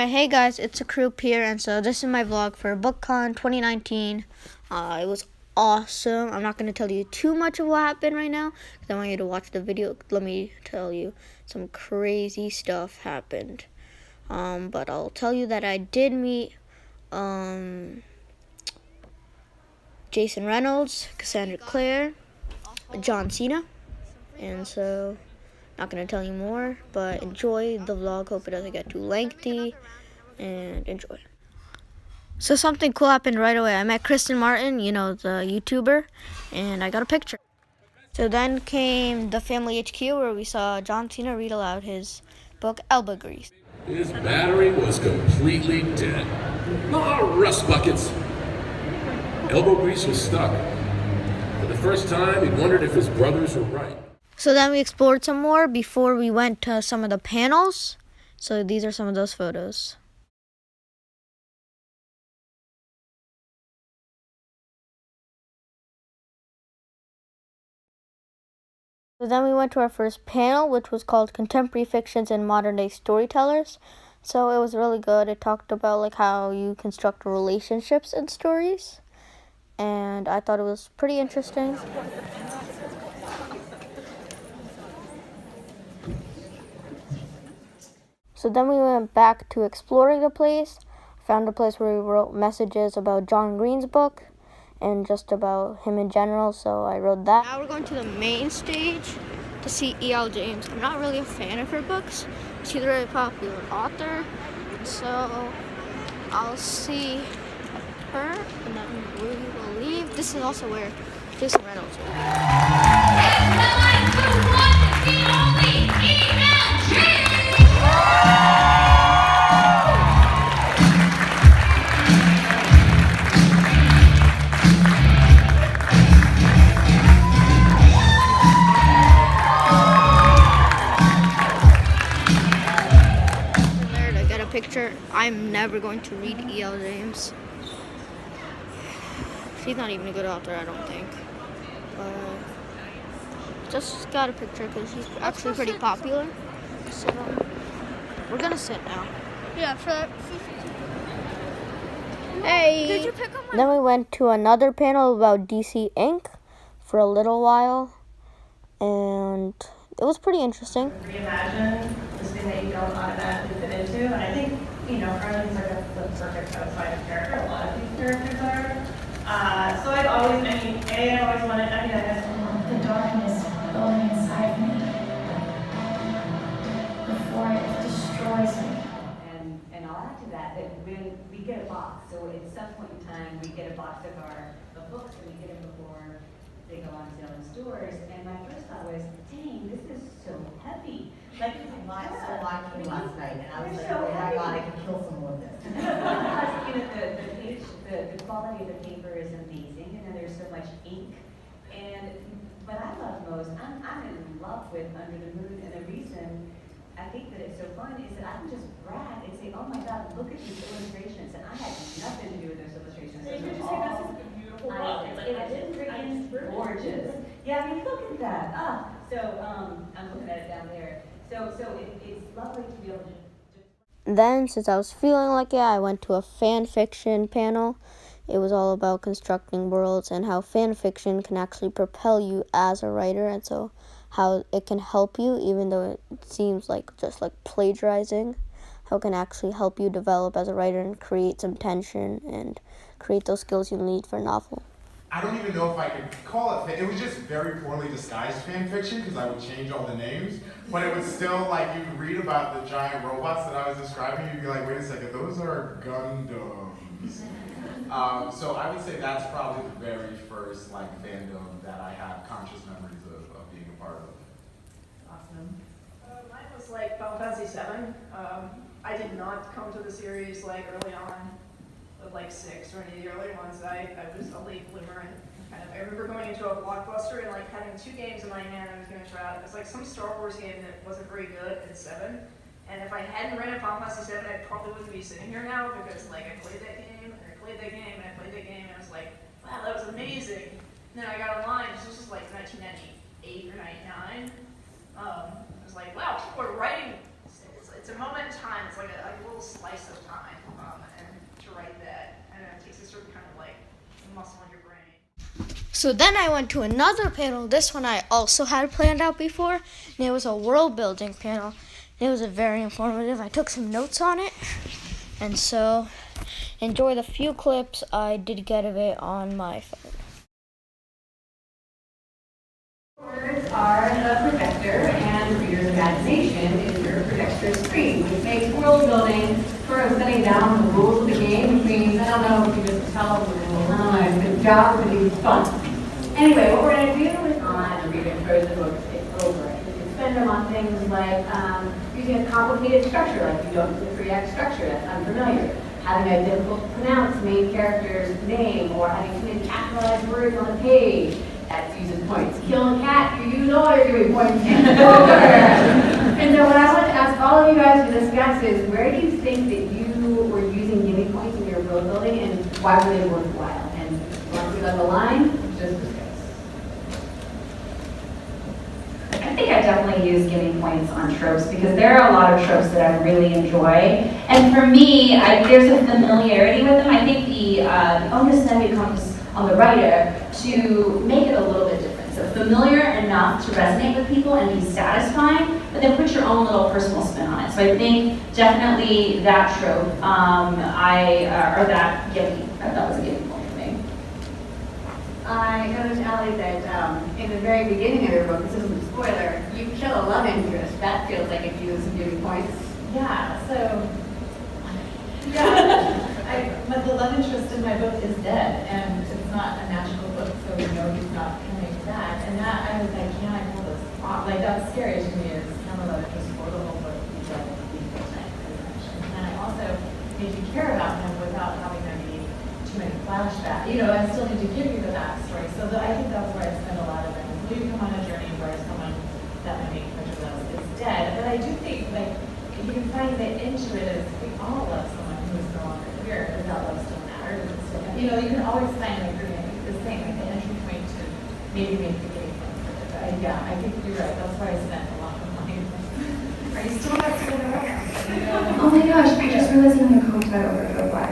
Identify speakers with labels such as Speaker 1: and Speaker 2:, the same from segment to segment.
Speaker 1: Alright, hey guys, it's a Croup here, and so this is my vlog for Bookcon 2019. It was awesome. I'm not going to tell you too much of what happened right now, because I want you to watch the video. Let me tell you, some crazy stuff happened. But I'll tell you that I did meet Jason Reynolds, Cassandra Clare, John Cena, and so not going to tell you more, but enjoy the vlog. Hope it doesn't get too lengthy, and enjoy. So something cool happened right away. I met Kristen Martin, you know, the YouTuber, and I got a picture. So then came the Family HQ, where we saw John Cena read aloud his book, Elbow Grease.
Speaker 2: His battery was completely dead. Ah, rust buckets. Elbow grease was stuck. For the first time, he wondered if his brothers were right.
Speaker 1: So then we explored some more before we went to some of the panels. So these are some of those photos. So then we went to our first panel, which was called Contemporary Fictions and Modern Day Storytellers. So it was really good. It talked about like how you construct relationships in stories. And I thought it was pretty interesting. So then we went back to exploring the place, found a place where we wrote messages about John Green's book and just about him in general, so I wrote that. Now we're going to the main stage to see E.L. James. I'm not really a fan of her books. She's a very popular author, so I'll see her and then we will leave. This is also where Jason Reynolds will picture. I'm never going to read E.L. James. She's not even a good author, I don't think. Just got a picture because she's actually pretty popular. So we're gonna sit now.
Speaker 3: Yeah, for that.
Speaker 1: Hey!
Speaker 3: Did you pick up my...
Speaker 1: Then we went to another panel about DC Ink for a little while, and it was pretty interesting.
Speaker 4: Reimagine this thing that you don't automatically fit into, and I think, you know, Harley's like the perfect outside of character. A lot of these characters are. So I've always, I've always wanted, I guess,
Speaker 5: the darkness going inside me before it destroys me.
Speaker 6: And I'll add to that when we get a box, so at some point in time we get a box of books and we get them before they go on sale in stores, and my first thought was, dang, this is so heavy. Like,
Speaker 7: I watched it last night, and I was like,
Speaker 6: so
Speaker 7: oh my god, I can kill someone with this.
Speaker 6: you know, the quality of the paper is amazing, and then there's so much ink. And what I love most, I'm in love with Under the Moon, and the reason I think that it's so fun is that I can just brag and say, oh my god, look at these illustrations, and I had nothing to do with those illustrations.
Speaker 4: so you just say this is a beautiful book.
Speaker 6: It's freaking gorgeous. Yeah, I mean, look at that. So I'm looking at it down there. So it's lovely to be able to.
Speaker 1: Then, since I was feeling like it, I went to a fan fiction panel. It was all about constructing worlds and how fan fiction can actually propel you as a writer, and so how it can help you, even though it seems like just like plagiarizing, how it can actually help you develop as a writer and create some tension and create those skills you need for a novel.
Speaker 8: I don't even know if I could call it, it was just very poorly disguised fan fiction because I would change all the names, but it was still like you could read about the giant robots that I was describing, you'd be like, wait a second, those are Gundams. So I would say that's probably the very first like fandom that I have conscious memories of being a part of.
Speaker 4: Awesome. Mine was like Final Fantasy VII. I did not come to the series like early on with like 6 or any of the early ones. I was a late bloomer, and kind of, I remember going into a Blockbuster and like having 2 games in my hand I was going to try out. It was like some Star Wars game that wasn't very good at 7. And if I hadn't rented Final Fantasy VII, I probably wouldn't be sitting here now, because like I played that game, and I played that game, and I played that game, and I was like, wow, that was amazing. And then I got online, this was like 1998 or 99. I was like, wow, people are writing, it's a moment in time, it's like a little slice of
Speaker 1: So then I went to another panel. This one I also had planned out before. And it was a world building panel. It was very informative. I took some notes on it. And so enjoy the few clips I did get of it on my phone.
Speaker 6: Words are the projector, and the reader's imagination is your projector screen, which makes world building sort of setting down the rules of the game, which means, I don't know if you just tell the rules, I don't know, it's a good job, but it's fun. Anyway, what we're going to do is on the reader throws the book over it. You can spend them on things like using a complicated structure, like you don't use a 3-act structure, that's unfamiliar. Having a difficult to pronounce main character's name, or having too many capitalized words on the page. That uses points. Kill a cat, you use all your giving points. And so what I want to ask all of you guys to discuss is, where do you think that you were using giving points in your world building, and why were they worthwhile? And once we let the line, just discuss.
Speaker 3: I think I definitely use giving points on tropes because there are a lot of tropes that I really enjoy. And for me, there's a familiarity with them. I think the onus then becomes on the writer to make it a little bit different. So familiar enough to resonate with people and be satisfying, but then put your own little personal spin on it. So I think definitely that trope, or that giving, that was a giving point for me.
Speaker 6: I noticed, Allie, that in the very beginning of your book, this isn't a spoiler, you kill a love interest. That feels like it uses some giving points.
Speaker 9: Yeah, but the love interest in my book is dead, and it's not a magical book, so we know he's not coming back. And that, I was like, can I pull this off? Like, that's scary to me, is can the love interest for the whole book be dead at the time pretty much. And then I also need to care about him without having there be too many flashbacks. You know, I still need to give you the backstory. So I think that's where I spend a lot of it. Will you come on a journey where someone that might make much of those is dead? But I do think, like, you can find that into it is we all love someone who is no longer here. Does that love still matter? Does it still, you know, you can always find like the same, like the entry point to maybe make the game fun for it. But I think you're right. That's why I spent a lot of money. Are you still not spending around?
Speaker 5: Oh my gosh, I just realized I'm gonna comment about over by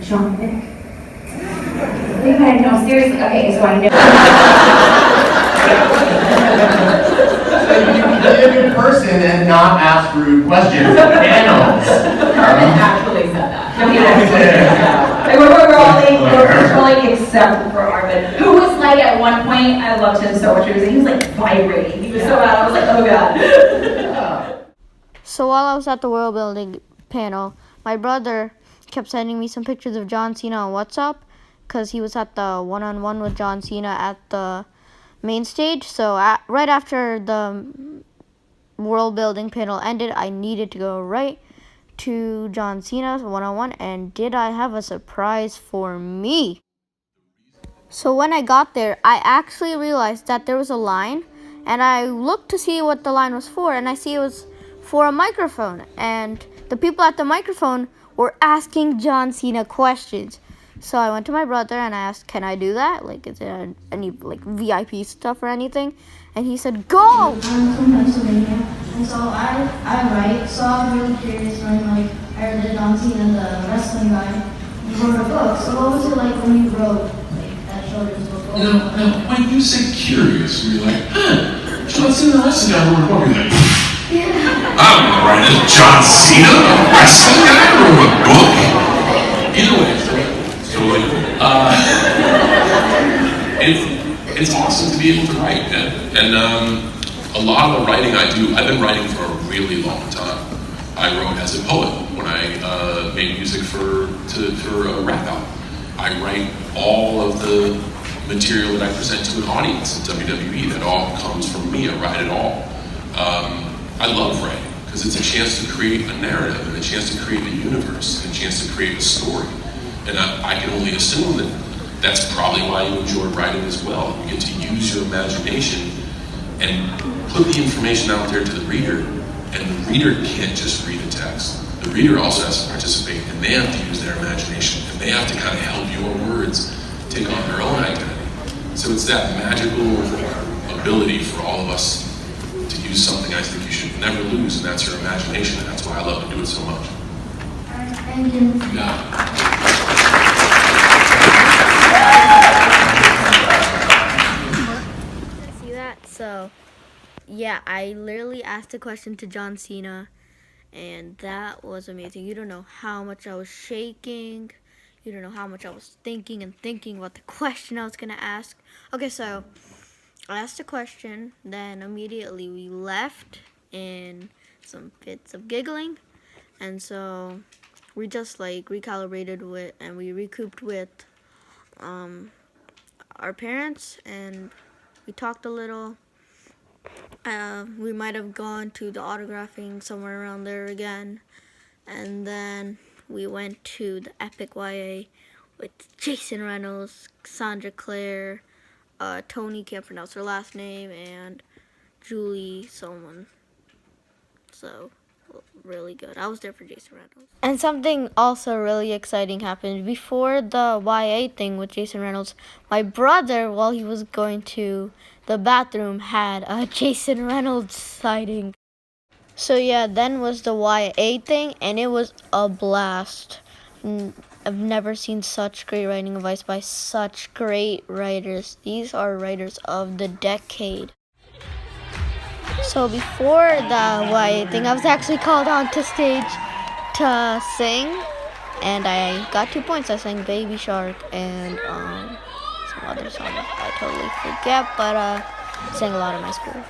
Speaker 5: John Wick.
Speaker 3: Wait a minute, no, seriously. Okay, so I know.
Speaker 10: So you can be a good person and not ask rude questions at panels.
Speaker 6: Carmen actually said that.
Speaker 3: No, he actually said that. Like, we're controlling except for Arvin, who was like, at one point, I loved him so much. He was like vibrating. He was so bad. I was like, oh god.
Speaker 1: So while I was at the world building panel, my brother kept sending me some pictures of John Cena on WhatsApp because he was at the one-on-one with John Cena at the main stage. So right after the world building panel ended, I needed to go right to John Cena's one-on-one, and did I have a surprise for me? So when I got there, I actually realized that there was a line, and I looked to see what the line was for, and I see it was for a microphone, and the people at the microphone were asking John Cena questions. So I went to my brother and I asked, can I do that? Like, is there any like VIP stuff or anything? And he said, go!
Speaker 5: I'm from Pennsylvania, and so I write, so I was really curious when like I heard that John Cena, the wrestling guy, wrote a book. So what was it like when you wrote like that children's book?
Speaker 2: Now, when you say curious, you're like, John Cena, the wrestling guy, wrote a book. You're like, I'm writing John Cena, the wrestling guy, wrote a book? Either way, it's awesome to be able to write, and a lot of the writing I do, I've been writing for a really long time. I wrote as a poet when I made music for a rap album. I write all of the material that I present to an audience in WWE. That all comes from me. I write it all. I love writing because it's a chance to create a narrative and a chance to create a universe and a chance to create a story. And I can only assume that that's probably why you enjoy writing as well. You get to use your imagination and put the information out there to the reader, and the reader can't just read a text. The reader also has to participate, and they have to use their imagination, and they have to kind of help your words take on their own identity. So it's that magical ability for all of us to use something I think you should never lose, and that's your imagination, and that's why I love to do it so much.
Speaker 5: Thank you.
Speaker 2: Yeah.
Speaker 1: yeah, I literally asked a question to John Cena, and that was amazing. You don't know how much I was shaking. You don't know how much I was thinking about the question I was going to ask. Okay, so I asked a question, then immediately we left in some fits of giggling, and so we just like recalibrated with, and we recouped with our parents, and we talked a little. We might have gone to the autographing somewhere around there again, and then we went to the Epic YA with Jason Reynolds, Sandra Claire, Tony, can't pronounce her last name, and Julie someone. So, really good. I was there for Jason Reynolds. And something also really exciting happened. Before the YA thing with Jason Reynolds, my brother, while he was going to the bathroom, had a Jason Reynolds sighting. So yeah, then was the YA thing, and it was a blast. I've never seen such great writing advice by such great writers. These are writers of the decade. So before the YA thing, I was actually called onto stage to sing, and I got 2 points. I sang Baby Shark and some other song I totally forget, but I sang a lot in my school.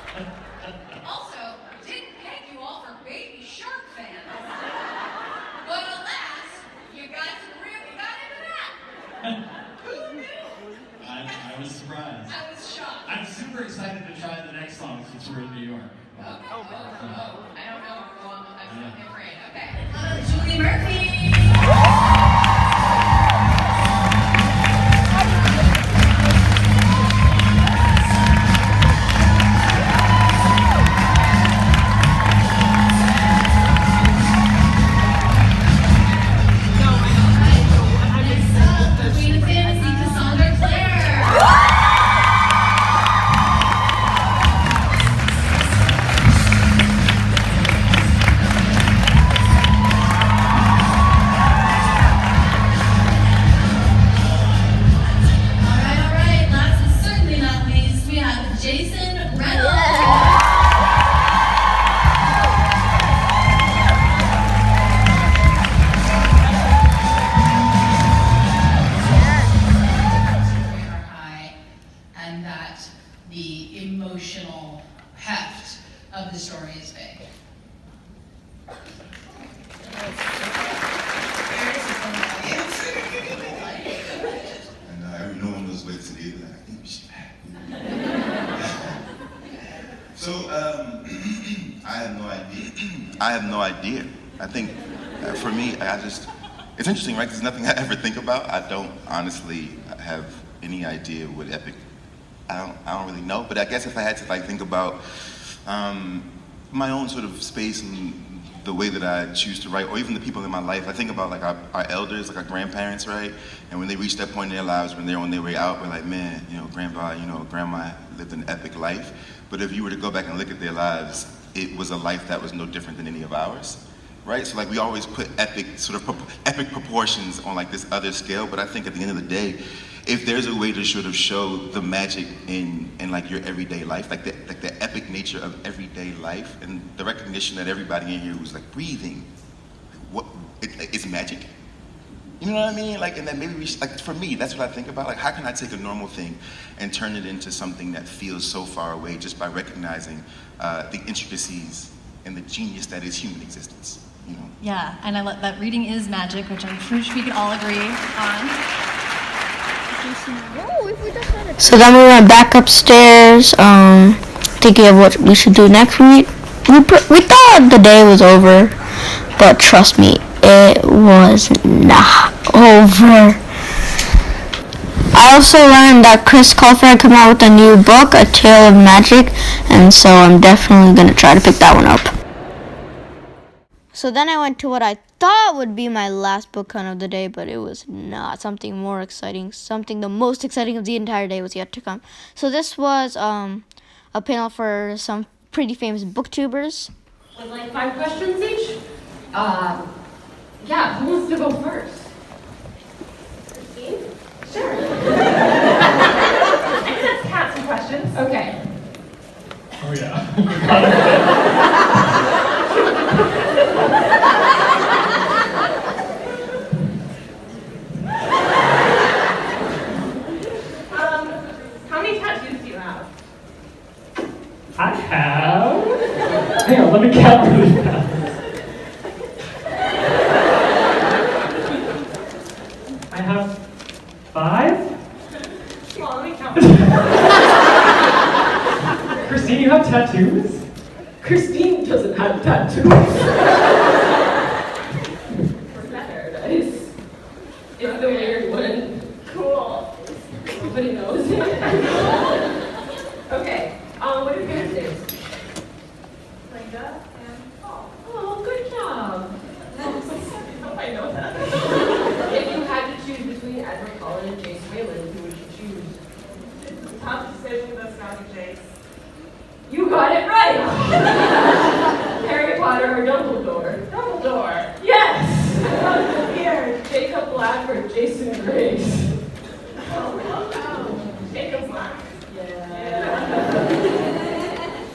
Speaker 11: Also, didn't peg you all for Baby Shark fans. But alas, you guys really got into that. Who knew?
Speaker 12: I was surprised.
Speaker 11: I was shocked.
Speaker 12: I'm super excited to try the next song since we're in New York.
Speaker 11: Okay. I don't know. I'm afraid. Okay. Julie Murphy. Emotional heft of the story is big.
Speaker 13: And no one knows where to leave it. I think we should. So I have no idea. I have no idea. I think for me, it's interesting, right? There's nothing I ever think about. I don't honestly have any idea what epic. I don't really know, but I guess if I had to think about my own sort of space and the way that I choose to write, or even the people in my life, I think about our elders, our grandparents, right? And when they reach that point in their lives, when they're on their way out, we're like, man, grandpa, grandma lived an epic life. But if you were to go back and look at their lives, it was a life that was no different than any of ours, right? So we always put epic proportions on this other scale, but I think at the end of the day, if there's a way to sort of show the magic in your everyday life, the epic nature of everyday life, and the recognition that everybody in here who's breathing, it's magic. You know what I mean? And then maybe we for me, that's what I think about. How can I take a normal thing and turn it into something that feels so far away just by recognizing the intricacies and the genius that is human existence.
Speaker 14: Yeah, and I love that reading is magic, which I'm sure we can all agree on.
Speaker 1: So then we went back upstairs, thinking of what we should do next. We thought the day was over, but trust me, it was not over. I also learned that Chris Colfer had come out with a new book, A Tale of Magic, and so I'm definitely going to try to pick that one up. So then I went to what I thought would be my last Bookcon of the day, but it was not. Something more exciting, the most exciting of the entire day was yet to come. So this was a panel for some pretty famous booktubers.
Speaker 9: With 5 questions each? Yeah, who wants to go first? Christine? Sure. I can ask Kat some questions. Okay.
Speaker 12: Oh yeah.
Speaker 15: tattoos? Christine doesn't have tattoos. Paradise. It's the weird one. Cool. Nobody knows. Okay, what are your parents' names? Linda and Paul. Oh, good job. I hope I know that. If you had to choose between Edward Cullen and Jace Wayland, who would you choose? Tough decision, but it's not a Jace. You got it right! Harry Potter or Dumbledore? Dumbledore! Yes! Here, Jacob Black or Jason Grace? Jacob Black. Yeah.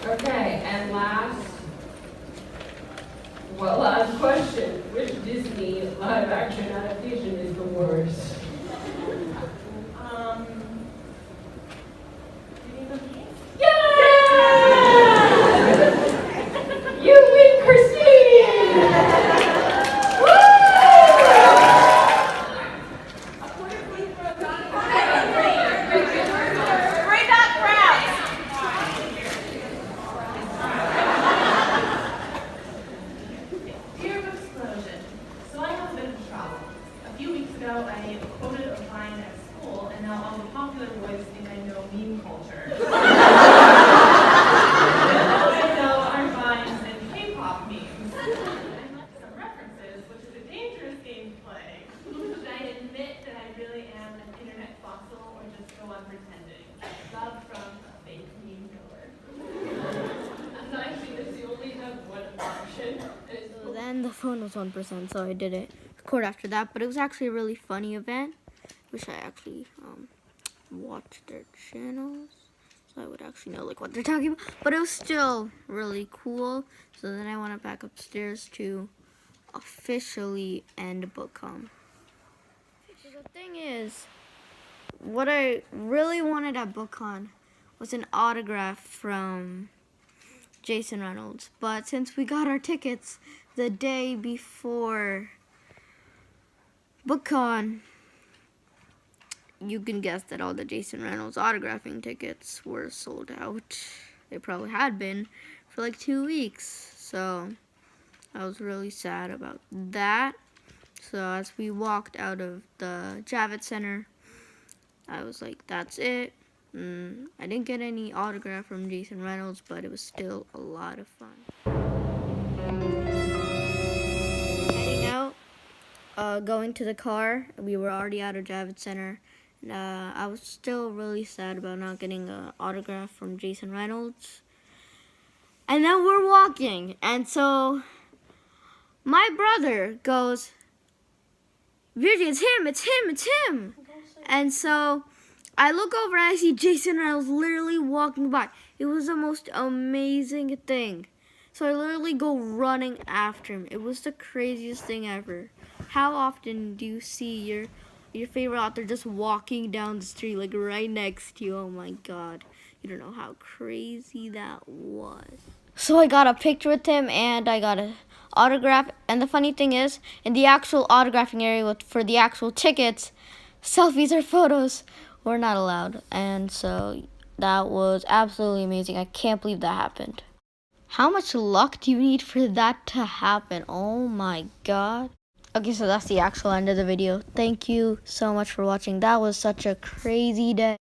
Speaker 15: Okay, and last question. Which Disney live-action adaptation is the worst? You win, Christine! Woo! Bring that crowd!
Speaker 16: Dear Book Explosion, so I have a bit of trouble. A few weeks ago, I quoted a line at school, and now all the popular boys think I know meme culture. I know are vines and K-pop memes. I left some references, which is a dangerous game to play. Should I admit that I really am an internet fossil, or just go on pretending? Love from a fake meme knower.
Speaker 15: And I think that you only have one option.
Speaker 1: So then the phone was 1%, so I didn't record after that. But it was actually a really funny event. Wish I actually watched their channels, so I would actually know like what they're talking about. But it was still really cool. So then I went back upstairs to officially end Bookcon. So the thing is, what I really wanted at Bookcon was an autograph from Jason Reynolds. But since we got our tickets the day before Bookcon, you can guess that all the Jason Reynolds autographing tickets were sold out. They probably had been for like 2 weeks. So I was really sad about that. So as we walked out of the Javits Center, I was like, that's it. I didn't get any autograph from Jason Reynolds, but it was still a lot of fun. Heading out, going to the car. We were already out of Javits Center. And, I was still really sad about not getting an autograph from Jason Reynolds. And then we're walking, and so my brother goes, Virgie, it's him, it's him, it's him. And so I look over and I see Jason Reynolds literally walking by. It was the most amazing thing. So I literally go running after him. It was the craziest thing ever. How often do you see your favorite author just walking down the street, like right next to you? Oh my God. You don't know how crazy that was. So I got a picture with him and I got an autograph. And the funny thing is, in the actual autographing area for the actual tickets, selfies or photos were not allowed. And so that was absolutely amazing. I can't believe that happened. How much luck do you need for that to happen? Oh my God. Okay, so that's the actual end of the video. Thank you so much for watching. That was such a crazy day.